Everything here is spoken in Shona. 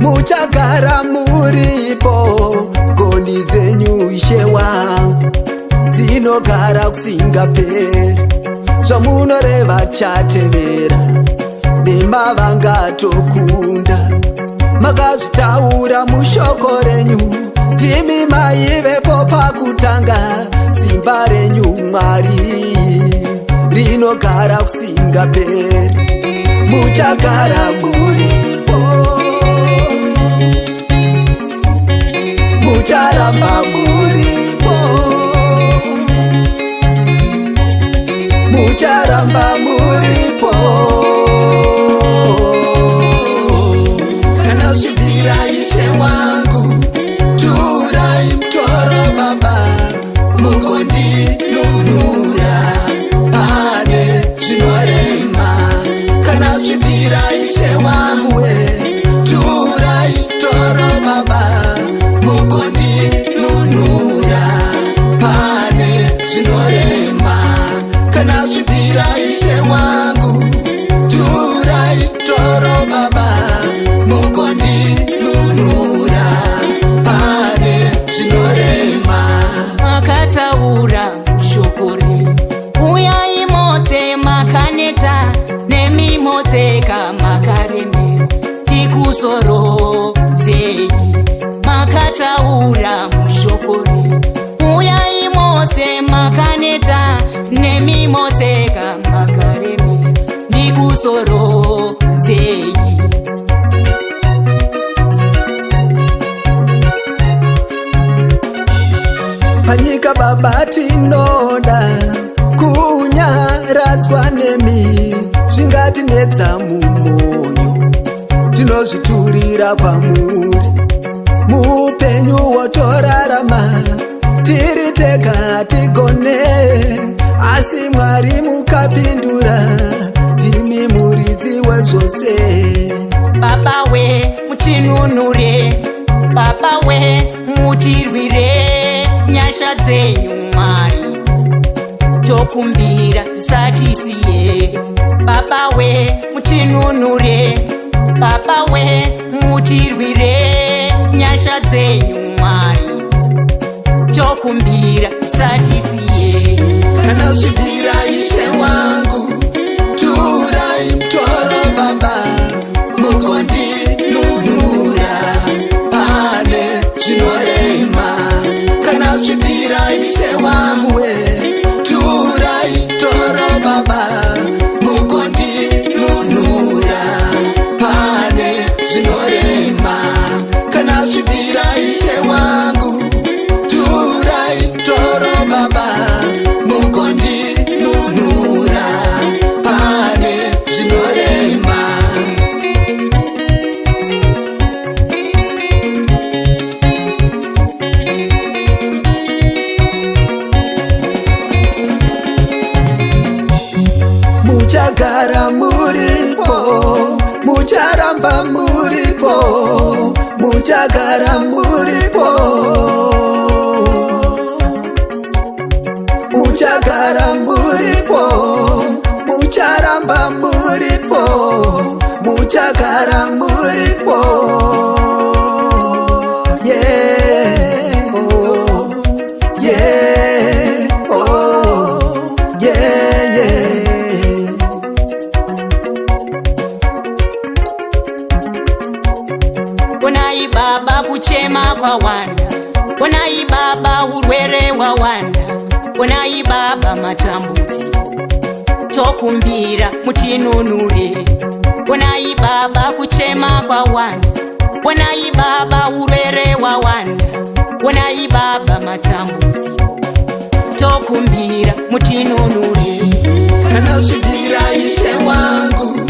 Muchagara muripo, ngoni dzenyu Ishe wangu dzinogara kusingaperi. Zvamunoreva chatevera, nemavanga tokunda. Makazvitaura mushoko renyu, ndimi maivepo pakutanga. Simba renyu Mwari rinogara kusingaperi. Muchagara muripo, mucharamba muripo, mucharamba muripo. Kana zvibvira Ishe wangu, turai mutoro Baba, mugondinunura pane zvinorema. Kana zvibvira Ishe wangu, turai mutoro Baba, mugondinunura pane zvinorema. Kana zvibvira Ishe wangu, turai mutoro Baba, mugondinunura pane zvinorema. Makataura shoko renyu, uyai mose makaneta, nemi mose kamakaremera, tikuzorodzei. Makataura mushoko renyu, uyai mose makaneta, nemi mose kamakaremera, tikuzorodzei. Panyika Baba tinoda kunyaradzwa nemi, zvingatinetsa mumwoyo tinozviturira kwamuri. Muupenyu wotorarama tiri tega tigone, asi Mwari mukapindura, ndimi muridzi wezvose. Baba we mutinunure, Baba we mutirwire, nyasha dzenyu Mwari tokumbira dzisatisiye. Baba we mutinunure, Baba we mutirwire, nyasha dzenyu Mwari tokumbira dzisatisiye. Kana zvibvira Ishe wangu, turai mutoro Baba, mugondinunura pane zvinorema. Kana zvibvira Ishe wangu, turai mutoro Baba, mugondinunura pane zvinorema. Kana zvibvira Ishe wangu, turai mutoro Baba, mugondinunura pane zvinorema. Muchagara muripo, mucharamba muripo, muchagara muripo, muchagara muripo, mucharamba muripo, muchagara muripo. Onai baba kuchema kwawanda, onai baba urwere hwawanda, onai baba matambudziko, tokumbira mutinunure. Onai baba kuchema kwawanda, onai baba urwere hwawanda, onai baba matambudziko, tokumbira mutinunure. Kana svibira Ishe wangu